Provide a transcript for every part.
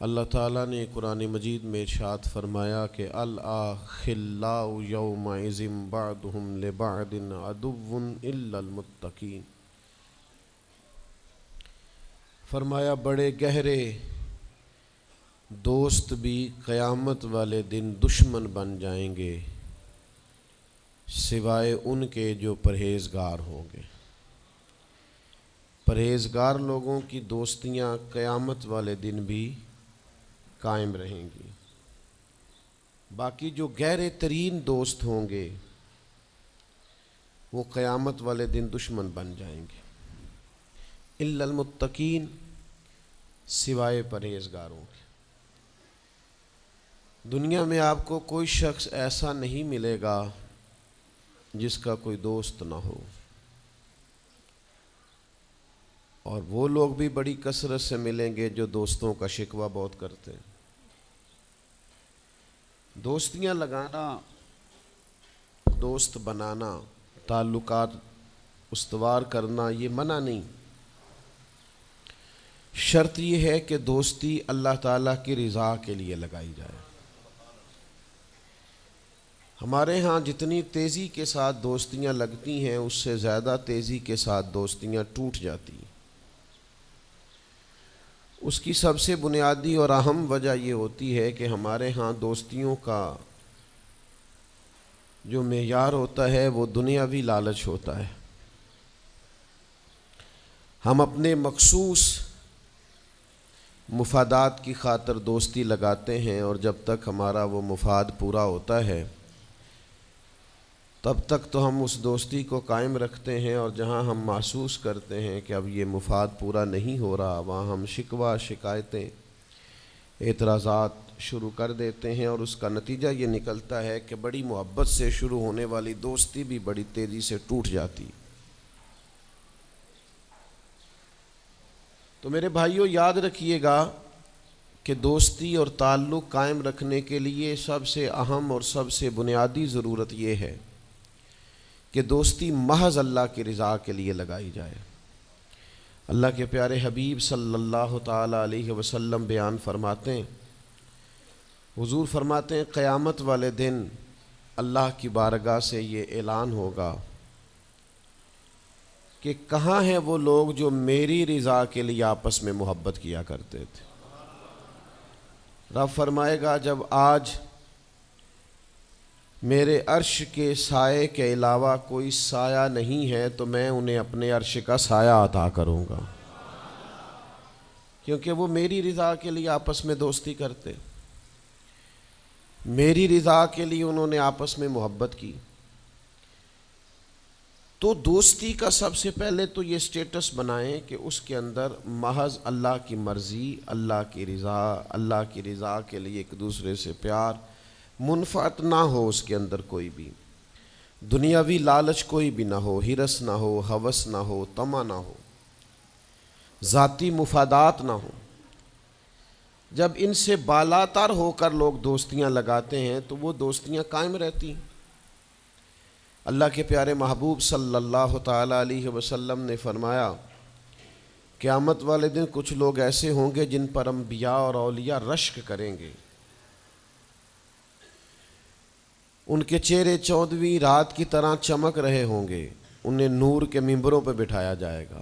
اللہ تعالیٰ نے قرآن مجید میں ارشاد فرمایا کہ الأخلاء یومئذ بعضهم لبعض عدو إلا المتقین۔ فرمایا بڑے گہرے دوست بھی قیامت والے دن دشمن بن جائیں گے سوائے ان کے جو پرہیزگار ہوں گے۔ پرہیزگار لوگوں کی دوستیاں قیامت والے دن بھی قائم رہیں گی، باقی جو گہرے ترین دوست ہوں گے وہ قیامت والے دن دشمن بن جائیں گے۔ الا المتقین، سوائے پرہیزگاروں کے۔ دنیا میں آپ کو کوئی شخص ایسا نہیں ملے گا جس کا کوئی دوست نہ ہو، اور وہ لوگ بھی بڑی کثرت سے ملیں گے جو دوستوں کا شکوہ بہت کرتے ہیں۔ دوستیاں لگانا، دوست بنانا، تعلقات استوار کرنا یہ منع نہیں، شرط یہ ہے کہ دوستی اللہ تعالیٰ کی رضا کے لیے لگائی جائے۔ ہمارے ہاں جتنی تیزی کے ساتھ دوستیاں لگتی ہیں اس سے زیادہ تیزی کے ساتھ دوستیاں ٹوٹ جاتی ہیں۔ اس کی سب سے بنیادی اور اہم وجہ یہ ہوتی ہے کہ ہمارے ہاں دوستیوں کا جو معیار ہوتا ہے وہ دنیاوی لالچ ہوتا ہے۔ ہم اپنے مخصوص مفادات کی خاطر دوستی لگاتے ہیں، اور جب تک ہمارا وہ مفاد پورا ہوتا ہے تب تک تو ہم اس دوستی کو قائم رکھتے ہیں، اور جہاں ہم محسوس کرتے ہیں کہ اب یہ مفاد پورا نہیں ہو رہا وہاں ہم شکوہ، شکایتیں، اعتراضات شروع کر دیتے ہیں، اور اس کا نتیجہ یہ نکلتا ہے کہ بڑی محبت سے شروع ہونے والی دوستی بھی بڑی تیزی سے ٹوٹ جاتی۔ تو میرے بھائیوں یاد رکھیے گا کہ دوستی اور تعلق قائم رکھنے کے لیے سب سے اہم اور سب سے بنیادی ضرورت یہ ہے کہ دوستی محض اللہ کی رضا کے لیے لگائی جائے۔ اللہ کے پیارے حبیب صلی اللہ تعالیٰ علیہ وسلم بیان فرماتے ہیں، حضور فرماتے ہیں قیامت والے دن اللہ کی بارگاہ سے یہ اعلان ہوگا کہ کہاں ہیں وہ لوگ جو میری رضا کے لیے آپس میں محبت کیا کرتے تھے۔ رب فرمائے گا جب آج میرے عرش کے سائے کے علاوہ کوئی سایہ نہیں ہے تو میں انہیں اپنے عرش کا سایہ عطا کروں گا، کیونکہ وہ میری رضا کے لیے آپس میں دوستی کرتے، میری رضا کے لیے انہوں نے آپس میں محبت کی۔ تو دوستی کا سب سے پہلے تو یہ سٹیٹس بنائیں کہ اس کے اندر محض اللہ کی مرضی، اللہ کی رضا کے لیے ایک دوسرے سے پیار، منفعت نہ ہو اس کے اندر کوئی بھی، دنیاوی لالچ کوئی بھی نہ ہو، ہرس نہ ہو، ہوس نہ ہو، طمع نہ ہو، ذاتی مفادات نہ ہو۔ جب ان سے بالاتر ہو کر لوگ دوستیاں لگاتے ہیں تو وہ دوستیاں قائم رہتی ہیں۔ اللہ کے پیارے محبوب صلی اللہ تعالیٰ علیہ وسلم نے فرمایا قیامت والے دن کچھ لوگ ایسے ہوں گے جن پر انبیاء اور اولیاء رشک کریں گے، ان کے چہرے 14ویں رات کی طرح چمک رہے ہوں گے، انہیں نور کے ممبروں پہ بٹھایا جائے گا۔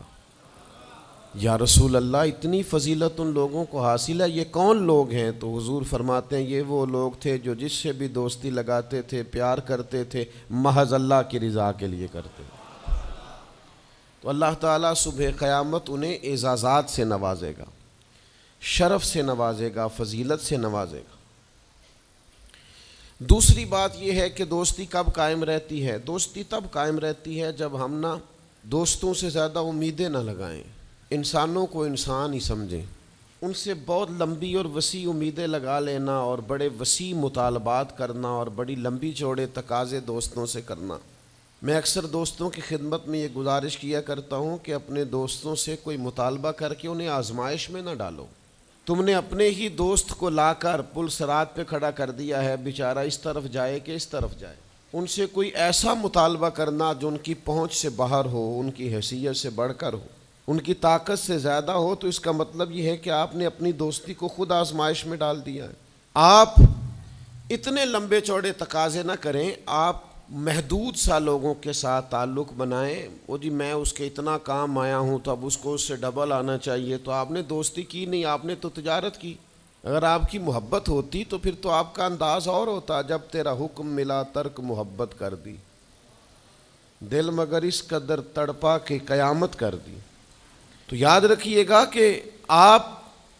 یا رسول اللہ اتنی فضیلت ان لوگوں کو حاصل ہے، یہ کون لوگ ہیں؟ تو حضور فرماتے ہیں یہ وہ لوگ تھے جو جس سے بھی دوستی لگاتے تھے، پیار کرتے تھے، محض اللہ کی رضا کے لیے کرتے۔ تو اللہ تعالیٰ صبح قیامت انہیں اعزازات سے نوازے گا، شرف سے نوازے گا، فضیلت سے نوازے گا۔ دوسری بات یہ ہے کہ دوستی کب قائم رہتی ہے؟ دوستی تب قائم رہتی ہے جب ہم دوستوں سے زیادہ امیدیں نہ لگائیں، انسانوں کو انسان ہی سمجھیں، ان سے بہت لمبی اور وسیع امیدیں لگا لینا اور بڑے وسیع مطالبات کرنا اور بڑی لمبی چوڑے تقاضے دوستوں سے کرنا۔ میں اکثر دوستوں کی خدمت میں یہ گزارش کیا کرتا ہوں کہ اپنے دوستوں سے کوئی مطالبہ کر کے انہیں آزمائش میں نہ ڈالو۔ تم نے اپنے ہی دوست کو لا کر پل صراط پہ کھڑا کر دیا ہے، بیچارہ اس طرف جائے کہ اس طرف جائے۔ ان سے کوئی ایسا مطالبہ کرنا جو ان کی پہنچ سے باہر ہو، ان کی حیثیت سے بڑھ کر ہو، ان کی طاقت سے زیادہ ہو تو اس کا مطلب یہ ہے کہ آپ نے اپنی دوستی کو خود آزمائش میں ڈال دیا ہے۔ آپ اتنے لمبے چوڑے تقاضے نہ کریں، آپ محدود سا لوگوں کے ساتھ تعلق بنائیں۔ وہ جی میں اس کے اتنا کام آیا ہوں تو اب اس کو اس سے ڈبل آنا چاہیے، تو آپ نے دوستی کی نہیں، آپ نے تو تجارت کی۔ اگر آپ کی محبت ہوتی تو پھر تو آپ کا انداز اور ہوتا، جب تیرا حکم ملا ترک محبت کر دی، دل مگر اس قدر تڑپا کہ قیامت کر دی۔ تو یاد رکھیے گا کہ آپ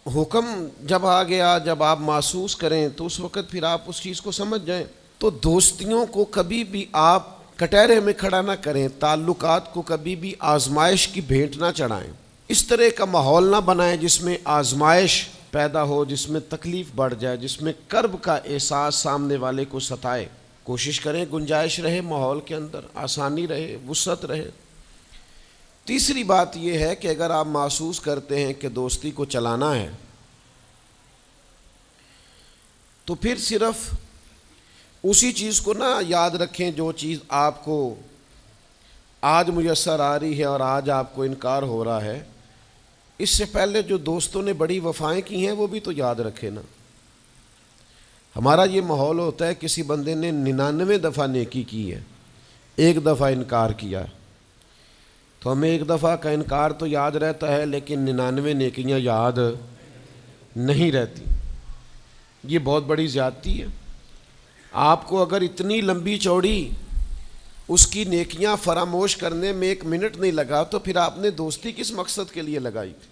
حکم جب آ گیا، جب آپ محسوس کریں تو اس وقت پھر آپ اس چیز کو سمجھ جائیں۔ تو دوستیوں کو کبھی بھی آپ کٹہرے میں کھڑا نہ کریں، تعلقات کو کبھی بھی آزمائش کی بھیٹ نہ چڑھائیں۔ اس طرح کا ماحول نہ بنائیں جس میں آزمائش پیدا ہو، جس میں تکلیف بڑھ جائے، جس میں کرب کا احساس سامنے والے کو ستائے۔ کوشش کریں گنجائش رہے ماحول کے اندر، آسانی رہے، وسعت رہے۔ تیسری بات یہ ہے کہ اگر آپ محسوس کرتے ہیں کہ دوستی کو چلانا ہے تو پھر صرف اسی چیز کو نہ یاد رکھیں جو چیز آپ کو آج میسر آ رہی ہے اور آج آپ کو انکار ہو رہا ہے۔ اس سے پہلے جو دوستوں نے بڑی وفائیں کی ہیں وہ بھی تو یاد رکھے نا۔ ہمارا یہ ماحول ہوتا ہے کسی بندے نے 99 دفعہ نیکی کی ہے، ایک دفعہ انکار کیا ہے، تو ہمیں ایک دفعہ کا انکار تو یاد رہتا ہے لیکن 99 نیکیاں یاد نہیں رہتی۔ یہ بہت بڑی زیادتی ہے۔ آپ کو اگر اتنی لمبی چوڑی اس کی نیکیاں فراموش کرنے میں 1 منٹ نہیں لگا تو پھر آپ نے دوستی کس مقصد کے لیے لگائی تھی؟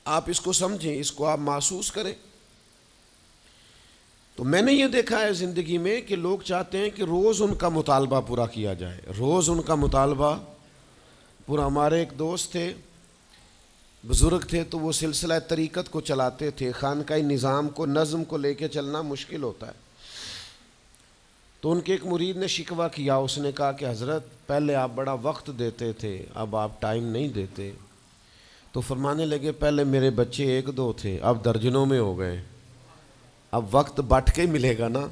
آپ اس کو سمجھیں، اس کو آپ محسوس کریں۔ تو میں نے یہ دیکھا ہے زندگی میں کہ لوگ چاہتے ہیں کہ روز ان کا مطالبہ پورا کیا جائے، روز ان کا مطالبہ پورا۔ ہمارے ایک دوست تھے، بزرگ تھے، تو وہ سلسلہ طریقت کو چلاتے تھے، خانقاہ نظام کو، نظم کو لے کے چلنا مشکل ہوتا ہے۔ تو ان کے ایک مرید نے شکوہ کیا، اس نے کہا کہ حضرت پہلے آپ بڑا وقت دیتے تھے، اب آپ ٹائم نہیں دیتے۔ تو فرمانے لگے پہلے میرے بچے 1-2 تھے، اب درجنوں میں ہو گئے، اب وقت بٹ کے ملے گا نا۔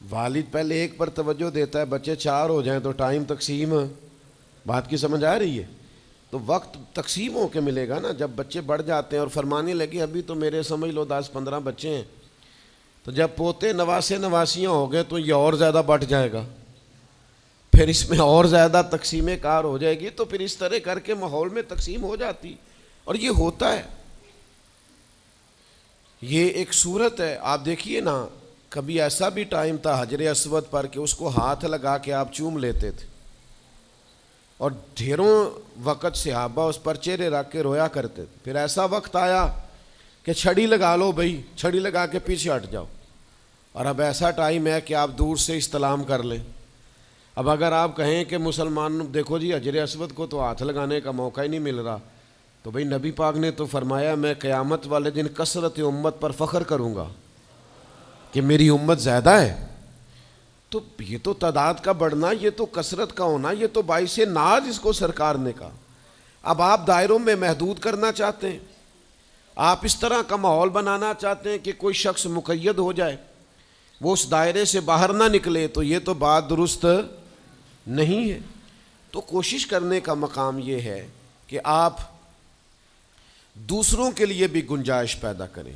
والد پہلے ایک پر توجہ دیتا ہے، بچے 4 ہو جائیں تو ٹائم تقسیم، بات کی سمجھ آ رہی ہے؟ تو وقت تقسیم ہو کے ملے گا نا جب بچے بڑھ جاتے ہیں۔ اور فرمانے لگے ابھی تو میرے سمجھ لو 10-15 بچے ہیں، تو جب پوتے نواسے نواسیاں ہو گئے تو یہ اور زیادہ بٹ جائے گا، پھر اس میں اور زیادہ تقسیم کار ہو جائے گی۔ تو پھر اس طرح کر کے ماحول میں تقسیم ہو جاتی، اور یہ ہوتا ہے، یہ ایک صورت ہے۔ آپ دیکھیے نا، کبھی ایسا بھی ٹائم تھا حجر اسود پر کہ اس کو ہاتھ لگا کے آپ چوم لیتے تھے، اور ڈھیروں وقت صحابہ اس پر چہرے رکھ کے رویا کرتے تھے۔ پھر ایسا وقت آیا کہ چھڑی لگا لو بھائی، چھڑی لگا کے پیچھے ہٹ جاؤ، اور اب ایسا ٹائم ہے کہ آپ دور سے استلام کر لیں۔ اب اگر آپ کہیں کہ مسلمان دیکھو جی حجر اسود کو تو ہاتھ لگانے کا موقع ہی نہیں مل رہا، تو بھئی نبی پاک نے تو فرمایا میں قیامت والے دن کثرت امت پر فخر کروں گا کہ میری امت زیادہ ہے۔ تو یہ تو تعداد کا بڑھنا، یہ تو کثرت کا ہونا، یہ تو باعث ناز اس کو سرکار نے کہا۔ اب آپ دائروں میں محدود کرنا چاہتے ہیں، آپ اس طرح کا ماحول بنانا چاہتے ہیں کہ کوئی شخص مقید ہو جائے، وہ اس دائرے سے باہر نہ نکلے، تو یہ تو بات درست نہیں ہے۔ تو کوشش کرنے کا مقام یہ ہے کہ آپ دوسروں کے لیے بھی گنجائش پیدا کریں،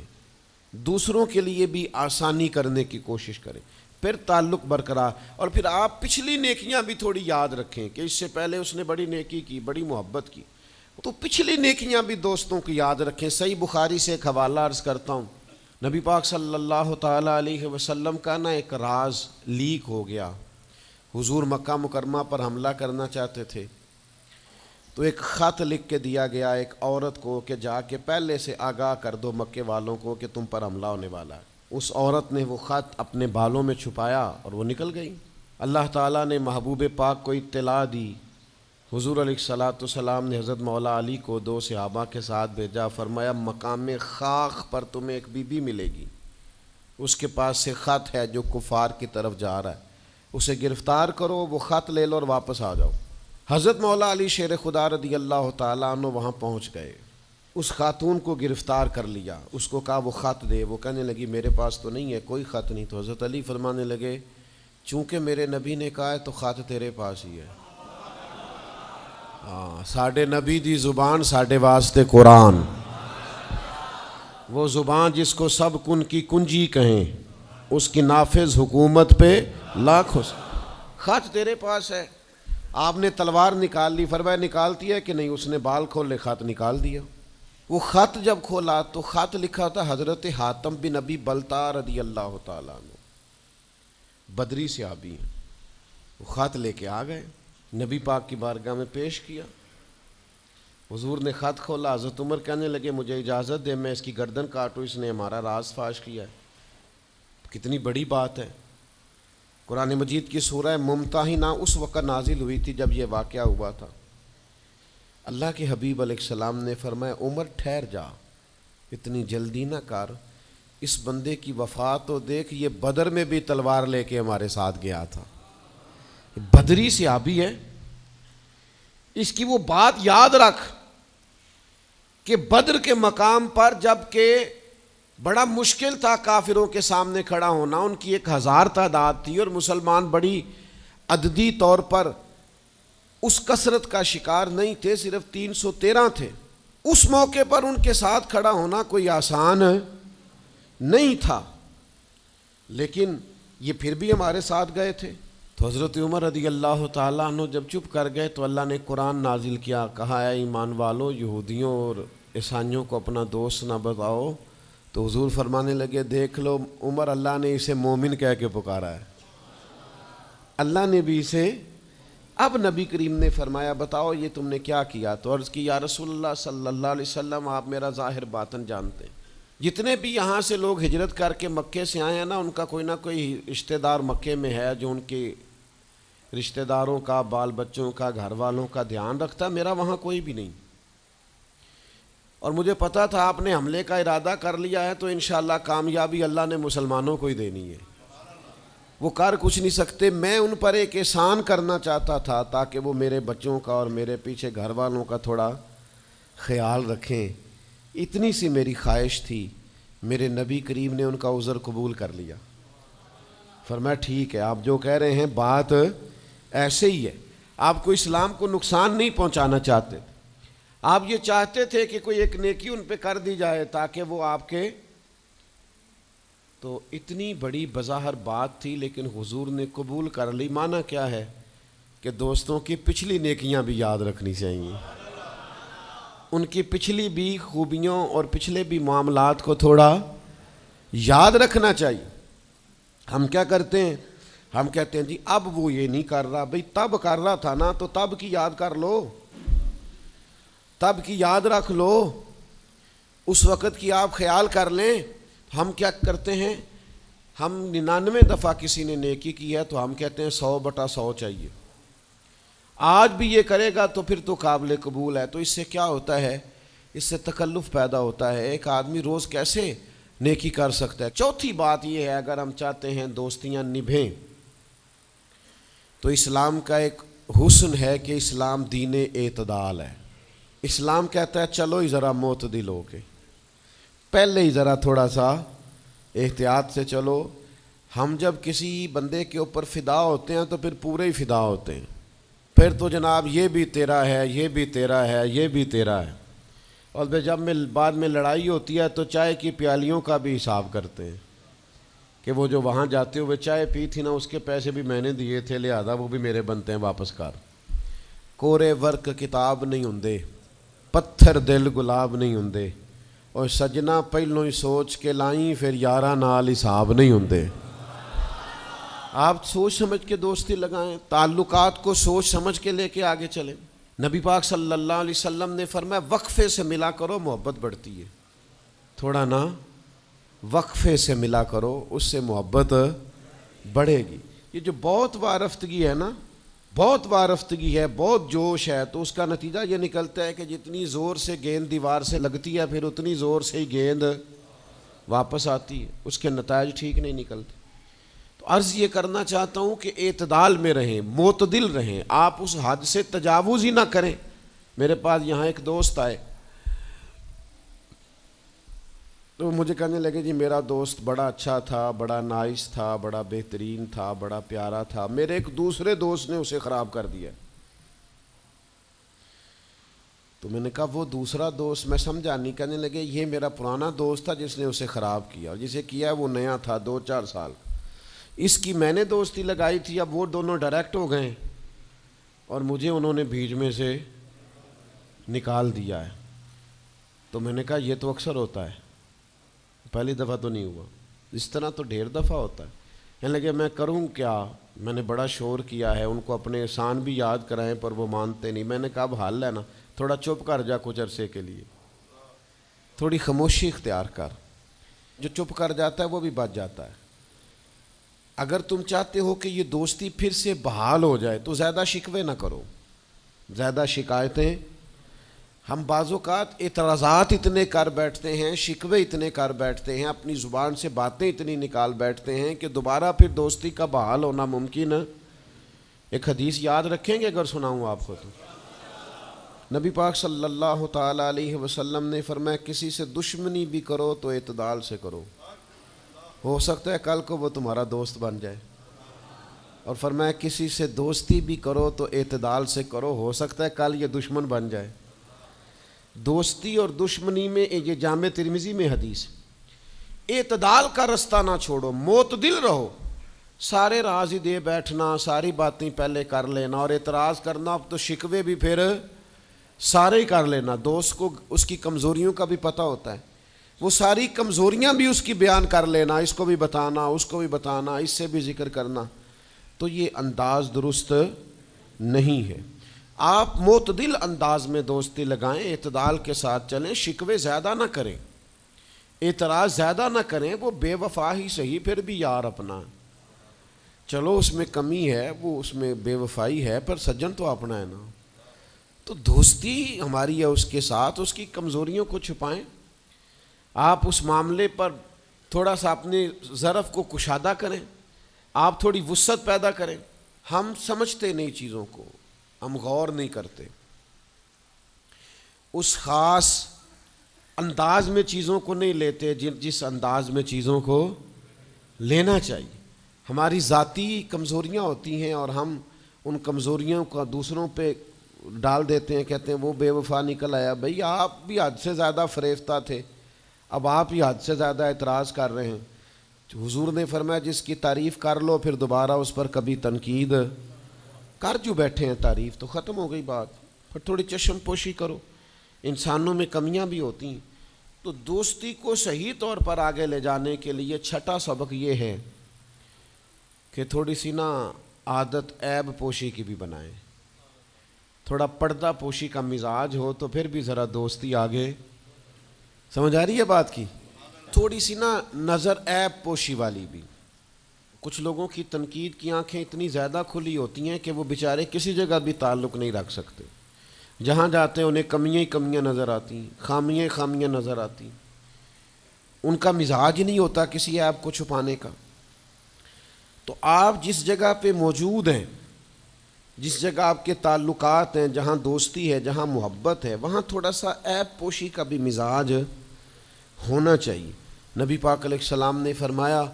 دوسروں کے لیے بھی آسانی کرنے کی کوشش کریں، پھر تعلق برقرار۔ اور پھر آپ پچھلی نیکیاں بھی تھوڑی یاد رکھیں کہ اس سے پہلے اس نے بڑی نیکی کی، بڑی محبت کی، تو پچھلی نیکیاں بھی دوستوں کی یاد رکھیں۔ صحیح بخاری سے ایک حوالہ عرض کرتا ہوں، نبی پاک صلی اللہ تعالیٰ علیہ وسلم کا نا ایک راز لیک ہو گیا۔ حضور مکہ مکرمہ پر حملہ کرنا چاہتے تھے، تو ایک خط لکھ کے دیا گیا ایک عورت کو کہ جا کے پہلے سے آگاہ کر دو مکے والوں کو کہ تم پر حملہ ہونے والا ہے۔ اس عورت نے وہ خط اپنے بالوں میں چھپایا اور وہ نکل گئی۔ اللہ تعالیٰ نے محبوب پاک کو اطلاع دی، حضور علیہ الصلاۃ والسلام نے حضرت مولا علی کو 2 صحابہ کے ساتھ بھیجا، فرمایا مقام خاک پر تمہیں ایک بی بی ملے گی، اس کے پاس سے خط ہے جو کفار کی طرف جا رہا ہے، اسے گرفتار کرو، وہ خط لے لو اور واپس آ جاؤ۔ حضرت مولا علی شیر خدا رضی اللہ تعالیٰ عنہ وہاں پہنچ گئے، اس خاتون کو گرفتار کر لیا، اس کو کہا وہ خط دے، وہ کہنے لگی میرے پاس تو نہیں ہے، کوئی خط نہیں۔ تو حضرت علی فرمانے لگے چونکہ میرے نبی نے کہا ہے تو خط تیرے پاس ہی ہے۔ ساڈے نبی دی زبان ساڈے واسطے قرآن، وہ زبان جس کو سب کن کی کنجی کہیں، اس کی نافذ حکومت پہ لاکھوں خط تیرے پاس ہے۔ آپ نے تلوار نکال لی، فرمایا نکالتی ہے کہ نہیں؟ اس نے بال کھولے، خط نکال دیا۔ وہ خط جب کھولا تو خط لکھا تھا حضرت حاتم بن نبی بلتا رضی اللہ تعالیٰ عنہ، بدری صحابی ہیں۔ وہ خط لے کے آ گئے، نبی پاک کی بارگاہ میں پیش کیا۔ حضور نے خط کھولا، حضرت عمر کہنے لگے مجھے اجازت دے میں اس کی گردن کاٹوں، اس نے ہمارا راز فاش کیا ہے۔ کتنی بڑی بات ہے۔ قرآن مجید کی سورہ ممتحنہ اس وقت نازل ہوئی تھی جب یہ واقعہ ہوا تھا۔ اللہ کے حبیب علیہ السلام نے فرمایا عمر ٹھہر جا، اتنی جلدی نہ کر، اس بندے کی وفات تو دیکھ، یہ بدر میں بھی تلوار لے کے ہمارے ساتھ گیا تھا، بدری صحابی ہے۔ اس کی وہ بات یاد رکھ کہ بدر کے مقام پر جب کہ بڑا مشکل تھا کافروں کے سامنے کھڑا ہونا، ان کی 1000 تعداد تھی اور مسلمان بڑی عددی طور پر اس کثرت کا شکار نہیں تھے، صرف 313 تھے۔ اس موقع پر ان کے ساتھ کھڑا ہونا کوئی آسان نہیں تھا، لیکن یہ پھر بھی ہمارے ساتھ گئے تھے۔ تو حضرت عمر رضی اللہ تعالیٰ عنہ جب چپ کر گئے تو اللہ نے قرآن نازل کیا، کہا اے ایمان والو یہودیوں اور عیسائیوں کو اپنا دوست نہ بتاؤ۔ تو حضور فرمانے لگے دیکھ لو عمر، اللہ نے اسے مومن کہہ کے پکارا ہے، اللہ نے بھی اسے۔ اب نبی کریم نے فرمایا بتاؤ یہ تم نے کیا کیا؟ تو عرض کی یا رسول اللہ صلی اللہ علیہ وسلم آپ میرا ظاہر باطن جانتے ہیں، جتنے بھی یہاں سے لوگ ہجرت کر کے مکے سے آئے ہیں نا، ان کا کوئی نہ کوئی رشتہ دار مکے میں ہے جو ان کے رشتہ داروں کا، بال بچوں کا، گھر والوں کا دھیان رکھتا، میرا وہاں کوئی بھی نہیں۔ اور مجھے پتا تھا آپ نے حملے کا ارادہ کر لیا ہے تو انشاءاللہ کامیابی اللہ نے مسلمانوں کو ہی دینی ہے، وہ کر کچھ نہیں سکتے۔ میں ان پر ایک احسان کرنا چاہتا تھا تاکہ وہ میرے بچوں کا اور میرے پیچھے گھر والوں کا تھوڑا خیال رکھیں، اتنی سی میری خواہش تھی۔ میرے نبی کریم نے ان کا عذر قبول کر لیا، فرمایا ٹھیک ہے آپ جو کہہ رہے ہیں بات ایسے ہی ہے، آپ کو اسلام کو نقصان نہیں پہنچانا چاہتے، آپ یہ چاہتے تھے کہ کوئی ایک نیکی ان پہ کر دی جائے تاکہ وہ آپ کے، تو اتنی بڑی بظاہر بات تھی لیکن حضور نے قبول کر لی۔ معنی کیا ہے کہ دوستوں کی پچھلی نیکیاں بھی یاد رکھنی چاہیے، ان کی پچھلی بھی خوبیوں اور پچھلے بھی معاملات کو تھوڑا یاد رکھنا چاہیے۔ ہم کیا کرتے ہیں؟ ہم کہتے ہیں جی اب وہ یہ نہیں کر رہا، بھئی تب کر رہا تھا نا تو تب کی یاد کر لو، تب کی یاد رکھ لو، اس وقت کی آپ خیال کر لیں۔ ہم کیا کرتے ہیں؟ ہم 99 دفعہ کسی نے نیکی کی ہے تو ہم کہتے ہیں 100/100 چاہیے، آج بھی یہ کرے گا تو پھر تو قابل قبول ہے۔ تو اس سے کیا ہوتا ہے؟ اس سے تکلف پیدا ہوتا ہے، ایک آدمی روز کیسے نیکی کر سکتا ہے؟ چوتھی بات یہ ہے اگر ہم چاہتے ہیں دوستیاں نبھیں تو اسلام کا ایک حسن ہے کہ اسلام دین اعتدال ہے۔ اسلام کہتا ہے چلو ہی ذرا معتدل ہو کے، پہلے ہی ذرا تھوڑا سا احتیاط سے چلو۔ ہم جب کسی بندے کے اوپر فدا ہوتے ہیں تو پھر پورے ہی فدا ہوتے ہیں، پھر تو جناب یہ بھی تیرا ہے، یہ بھی تیرا ہے، یہ بھی تیرا ہے، اور جب بعد میں لڑائی ہوتی ہے تو چائے کی پیالیوں کا بھی حساب کرتے ہیں کہ وہ جو وہاں جاتے ہوئے چائے پی تھی نا اس کے پیسے بھی میں نے دیے تھے، لہذا وہ بھی میرے بنتے ہیں، واپس کر۔ کورے ورک کتاب نہیں ہوندے، پتھر دل گلاب نہیں ہوندے، اور سجنا پہلوں ہی سوچ کے لائیں پھر یاراں نال حساب نہیں ہوندے۔ آپ سوچ سمجھ کے دوستی لگائیں، تعلقات کو سوچ سمجھ کے لے کے آگے چلیں۔ نبی پاک صلی اللہ علیہ وسلم نے فرمایا وقفے سے ملا کرو محبت بڑھتی ہے، تھوڑا نا وقفے سے ملا کرو، اس سے محبت بڑھے گی۔ یہ جو بہت وارفتگی ہے نا، بہت وارفتگی ہے، بہت جوش ہے، تو اس کا نتیجہ یہ نکلتا ہے کہ جتنی زور سے گیند دیوار سے لگتی ہے پھر اتنی زور سے ہی گیند واپس آتی ہے، اس کے نتائج ٹھیک نہیں نکلتے۔ تو عرض یہ کرنا چاہتا ہوں کہ اعتدال میں رہیں، معتدل رہیں، آپ اس حد سے تجاوز ہی نہ کریں۔ میرے پاس یہاں ایک دوست آئے تو مجھے کہنے لگے جی میرا دوست بڑا اچھا تھا، بڑا نائس تھا، بڑا بہترین تھا، بڑا پیارا تھا، میرے ایک دوسرے دوست نے اسے خراب کر دیا۔ تو میں نے کہا وہ دوسرا دوست میں سمجھا نہیں. کہنے لگے یہ میرا پرانا دوست تھا جس نے اسے خراب کیا, اور جسے کیا وہ نیا تھا 2-4 سال. اس کی میں نے دوستی لگائی تھی, اب وہ دونوں ڈائریکٹ ہو گئے اور مجھے انہوں نے بیچ میں سے نکال دیا ہے. تو میں نے کہا یہ تو اکثر ہوتا ہے, پہلی دفعہ تو نہیں ہوا, اس طرح تو ڈھیر دفعہ ہوتا ہے. کہنے لگے میں کروں کیا, میں نے بڑا شور کیا ہے, ان کو اپنے احسان بھی یاد کرائیں پر وہ مانتے نہیں. میں نے کہا اب حال ہے نا, تھوڑا چپ کر جا کچھ عرصے کے لیے, تھوڑی خاموشی اختیار کر. جو چپ کر جاتا ہے وہ بھی بچ جاتا ہے. اگر تم چاہتے ہو کہ یہ دوستی پھر سے بحال ہو جائے تو زیادہ شکوے نہ کرو, زیادہ شکایتیں. ہم بعض اوقات اعتراضات اتنے کر بیٹھتے ہیں, شکوے اتنے کر بیٹھتے ہیں, اپنی زبان سے باتیں اتنی نکال بیٹھتے ہیں کہ دوبارہ پھر دوستی کا بحال ہونا ممکن ہے. ایک حدیث یاد رکھیں گے اگر سناؤں آپ کو تو. نبی پاک صلی اللہ تعالیٰ علیہ وسلم نے فرمایا کسی سے دشمنی بھی کرو تو اعتدال سے کرو, ہو سکتا ہے کل کو وہ تمہارا دوست بن جائے. اور فرمایا کسی سے دوستی بھی کرو تو اعتدال سے کرو, ہو سکتا ہے کل یہ دشمن بن جائے. دوستی اور دشمنی میں یہ جامع ترمذی میں حدیث, اعتدال کا رستہ نہ چھوڑو, معتدل رہو. سارے راز ہی دے بیٹھنا, ساری باتیں پہلے کر لینا اور اعتراض کرنا, اب تو شکوے بھی پھر سارے ہی کر لینا. دوست کو اس کی کمزوریوں کا بھی پتہ ہوتا ہے, وہ ساری کمزوریاں بھی اس کی بیان کر لینا, اس کو بھی بتانا, اس کو بھی بتانا, اس سے بھی ذکر کرنا. تو یہ انداز درست نہیں ہے. آپ معتدل انداز میں دوستی لگائیں, اعتدال کے ساتھ چلیں, شکوے زیادہ نہ کریں, اعتراض زیادہ نہ کریں. وہ بے وفا ہی صحیح, پھر بھی یار اپنا, چلو اس میں کمی ہے, وہ اس میں بے وفائی ہے, پر سجن تو اپنا ہے نا. تو دوستی ہماری ہے اس کے ساتھ, اس کی کمزوریوں کو چھپائیں. آپ اس معاملے پر تھوڑا سا اپنے ظرف کو کشادہ کریں, آپ تھوڑی وسعت پیدا کریں. ہم سمجھتے نہیں چیزوں کو, ہم غور نہیں کرتے, اس خاص انداز میں چیزوں کو نہیں لیتے جس انداز میں چیزوں کو لینا چاہیے. ہماری ذاتی کمزوریاں ہوتی ہیں اور ہم ان کمزوریوں کا دوسروں پہ ڈال دیتے ہیں, کہتے ہیں وہ بے وفا نکل آیا. بھئی آپ بھی حد سے زیادہ فریفتہ تھے, اب آپ ہی حد سے زیادہ اعتراض کر رہے ہیں. حضور نے فرمایا جس کی تعریف کر لو پھر دوبارہ اس پر کبھی تنقید کر جو بیٹھے ہیں, تعریف تو ختم ہو گئی بات. پھر تھوڑی چشم پوشی کرو, انسانوں میں کمیاں بھی ہوتی ہیں. تو دوستی کو صحیح طور پر آگے لے جانے کے لیے چھٹا سبق یہ ہے کہ تھوڑی سی نا عادت عیب پوشی کی بھی بنائیں. تھوڑا پردہ پوشی کا مزاج ہو تو پھر بھی ذرا دوستی آگے. سمجھ آ رہی ہے بات کی؟ تھوڑی سی نا نظر عیب پوشی والی بھی. کچھ لوگوں کی تنقید کی آنکھیں اتنی زیادہ کھلی ہوتی ہیں کہ وہ بیچارے کسی جگہ بھی تعلق نہیں رکھ سکتے. جہاں جاتے ہیں انہیں کمیاں ہی کمیاں نظر آتی ہیں, خامیاں ہی خامیاں نظر آتی ہیں. ان کا مزاج ہی نہیں ہوتا کسی عیب کو چھپانے کا. تو آپ جس جگہ پہ موجود ہیں, جس جگہ آپ کے تعلقات ہیں, جہاں دوستی ہے, جہاں محبت ہے, وہاں تھوڑا سا عیب پوشی کا بھی مزاج ہونا چاہیے. نبی پاک علیہ السلام نے فرمایا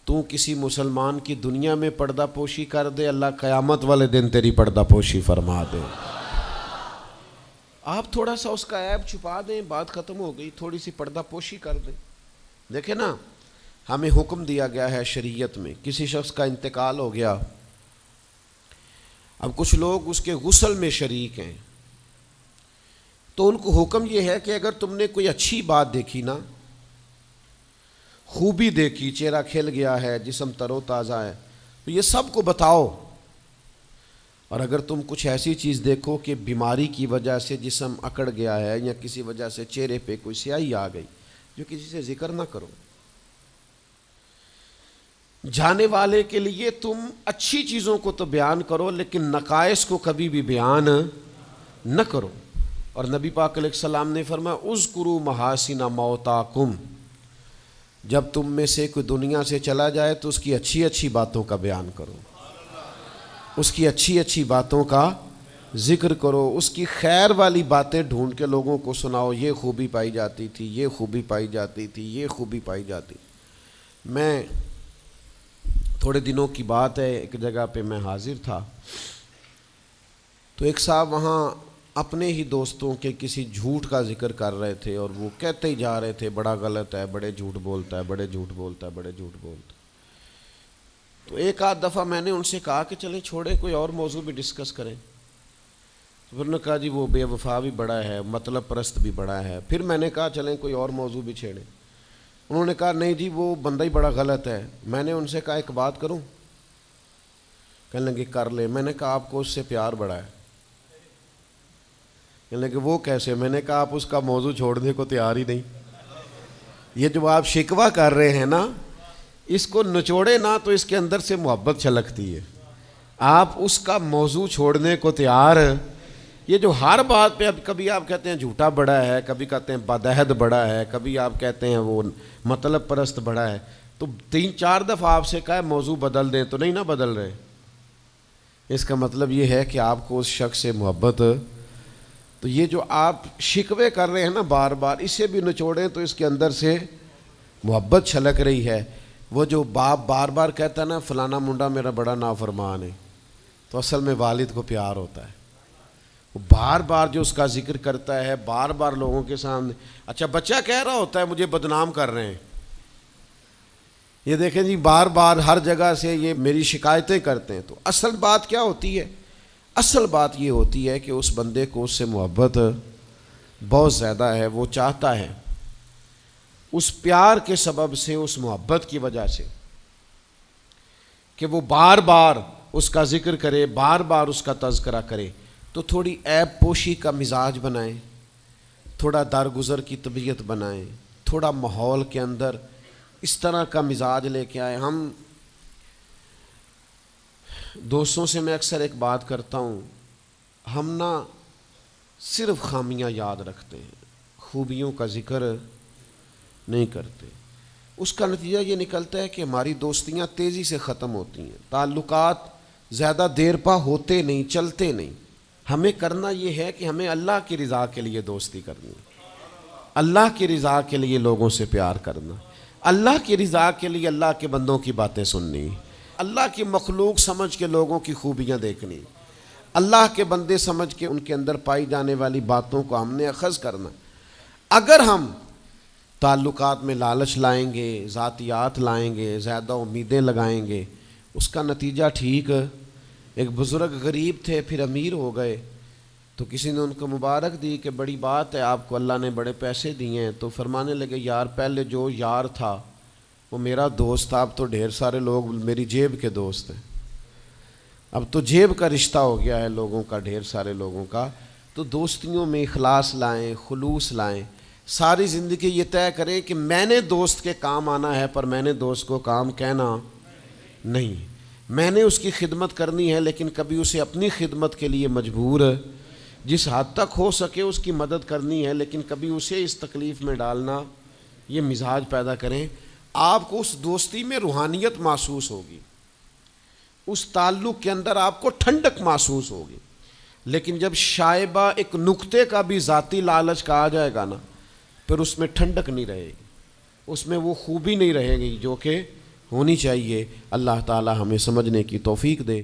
تو کسی مسلمان کی دنیا میں پردہ پوشی کر دے, اللہ قیامت والے دن تیری پردہ پوشی فرما دے. آپ تھوڑا سا اس کا عیب چھپا دیں, بات ختم ہو گئی. تھوڑی سی پردہ پوشی کر دیں. دیکھیں نا, ہمیں حکم دیا گیا ہے شریعت میں, کسی شخص کا انتقال ہو گیا, اب کچھ لوگ اس کے غسل میں شریک ہیں, تو ان کو حکم یہ ہے کہ اگر تم نے کوئی اچھی بات دیکھی نا, خوبی دیکھی, چہرہ کھل گیا ہے, جسم تر و تازہ ہے, تو یہ سب کو بتاؤ. اور اگر تم کچھ ایسی چیز دیکھو کہ بیماری کی وجہ سے جسم اکڑ گیا ہے یا کسی وجہ سے چہرے پہ کوئی سیاہی آ گئی, جو کسی سے ذکر نہ کرو. جانے والے کے لیے تم اچھی چیزوں کو تو بیان کرو لیکن نقائص کو کبھی بھی بیان نہ کرو. اور نبی پاک علیہ السلام نے فرمایا اذکروا محاسن موتاکم, جب تم میں سے کوئی دنیا سے چلا جائے تو اس کی اچھی اچھی باتوں کا بیان کرو, اس کی اچھی اچھی باتوں کا ذکر کرو, اس کی خیر والی باتیں ڈھونڈ کے لوگوں کو سناؤ. یہ خوبی پائی جاتی تھی, یہ خوبی پائی جاتی تھی, یہ خوبی پائی جاتی. میں تھوڑے دنوں کی بات ہے, ایک جگہ پہ میں حاضر تھا, تو ایک صاحب وہاں اپنے ہی دوستوں کے کسی جھوٹ کا ذکر کر رہے تھے اور وہ کہتے ہی جا رہے تھے بڑا غلط ہے، بڑے جھوٹ بولتا ہے، بڑے جھوٹ بولتا ہے، بڑے جھوٹ بولتا ہے۔ تو ایک آدھ دفعہ میں نے ان سے کہا کہ چلیں چھوڑیں، کوئی اور موضوع بھی ڈسکس کریں۔ تو پھر انہوں نے کہا جی وہ بے وفا بھی بڑا ہے، مطلب پرست بھی بڑا ہے۔ پھر میں نے کہا چلیں کوئی اور موضوع بھی چھیڑیں۔ انہوں نے کہا نہیں جی وہ بندہ ہی بڑا غلط ہے۔ میں نے ان سے کہا ایک بات کروں؟ کہنے لگے کر لے۔ میں نے کہا آپ کو اس سے پیار بڑا ہے۔ کہنے لگے وہ کیسے؟ میں نے کہا آپ اس کا موضوع چھوڑنے کو تیار ہی نہیں۔ یہ جو آپ شکوہ کر رہے ہیں نا، اس کو نچوڑے نا تو اس کے اندر سے محبت چھلکتی ہے۔ آپ اس کا موضوع چھوڑنے کو تیار، یہ جو ہر بات پہ اب کبھی آپ کہتے ہیں جھوٹا بڑا ہے، کبھی کہتے ہیں بدعہد بڑا ہے، کبھی آپ کہتے ہیں وہ مطلب پرست بڑا ہے، تو 3-4 دفعہ آپ سے کہا ہے موضوع بدل دیں تو نہیں نہ بدل رہے۔ اس کا مطلب یہ ہے کہ آپ کو اس شخص سے محبت۔ تو یہ جو آپ شکوے کر رہے ہیں نا بار بار، اسے بھی نچوڑیں تو اس کے اندر سے محبت چھلک رہی ہے۔ وہ جو باپ بار بار کہتا ہے نا فلانا منڈا میرا بڑا نافرمان ہے، تو اصل میں والد کو پیار ہوتا ہے۔ وہ بار بار جو اس کا ذکر کرتا ہے، بار بار لوگوں کے سامنے، اچھا بچہ کہہ رہا ہوتا ہے مجھے بدنام کر رہے ہیں، یہ دیکھیں جی بار بار ہر جگہ سے یہ میری شکایتیں کرتے ہیں، تو اصل بات کیا ہوتی ہے؟ اصل بات یہ ہوتی ہے کہ اس بندے کو اس سے محبت بہت زیادہ ہے، وہ چاہتا ہے اس پیار کے سبب سے، اس محبت کی وجہ سے کہ وہ بار بار اس کا ذکر کرے، بار بار اس کا تذکرہ کرے، تو تھوڑی عیب پوشی کا مزاج بنائیں، تھوڑا درگزر کی طبیعت بنائیں، تھوڑا ماحول کے اندر اس طرح کا مزاج لے کے آئے۔ ہم دوستوں سے میں اکثر ایک بات کرتا ہوں، ہم نہ صرف خامیاں یاد رکھتے ہیں، خوبیوں کا ذکر نہیں کرتے۔ اس کا نتیجہ یہ نکلتا ہے کہ ہماری دوستیاں تیزی سے ختم ہوتی ہیں، تعلقات زیادہ دیر پا ہوتے نہیں، چلتے نہیں۔ ہمیں کرنا یہ ہے کہ ہمیں اللہ کی رضا کے لیے دوستی کرنی، اللہ کی رضا کے لیے لوگوں سے پیار کرنا، اللہ کی رضا کے لیے اللہ کے بندوں کی باتیں سننی، اللہ کی مخلوق سمجھ کے لوگوں کی خوبیاں دیکھنی، اللہ کے بندے سمجھ کے ان کے اندر پائی جانے والی باتوں کو ہم نے اخذ کرنا۔ اگر ہم تعلقات میں لالچ لائیں گے، ذاتیات لائیں گے، زیادہ امیدیں لگائیں گے، اس کا نتیجہ ٹھیک۔ ایک بزرگ غریب تھے پھر امیر ہو گئے، تو کسی نے ان کو مبارک دی کہ بڑی بات ہے آپ کو اللہ نے بڑے پیسے دیے ہیں، تو فرمانے لگے یار پہلے جو یار تھا وہ میرا دوست تھا، اب تو ڈھیر سارے لوگ میری جیب کے دوست ہیں، اب تو جیب کا رشتہ ہو گیا ہے لوگوں کا، ڈھیر سارے لوگوں کا۔ تو دوستیوں میں اخلاص لائیں، خلوص لائیں، ساری زندگی یہ طے کریں کہ میں نے دوست کے کام آنا ہے، پر میں نے دوست کو کام کہنا نہیں، میں نے اس کی خدمت کرنی ہے لیکن کبھی اسے اپنی خدمت کے لیے مجبور، جس حد تک ہو سکے اس کی مدد کرنی ہے لیکن کبھی اسے اس تکلیف میں ڈالنا، یہ مزاج پیدا کریں۔ آپ کو اس دوستی میں روحانیت محسوس ہوگی، اس تعلق کے اندر آپ کو ٹھنڈک محسوس ہوگی، لیکن جب شائبہ ایک نقطے کا بھی ذاتی لالچ کا آ جائے گا نا، پھر اس میں ٹھنڈک نہیں رہے گی، اس میں وہ خوبی نہیں رہے گی جو کہ ہونی چاہیے۔ اللہ تعالی ہمیں سمجھنے کی توفیق دے۔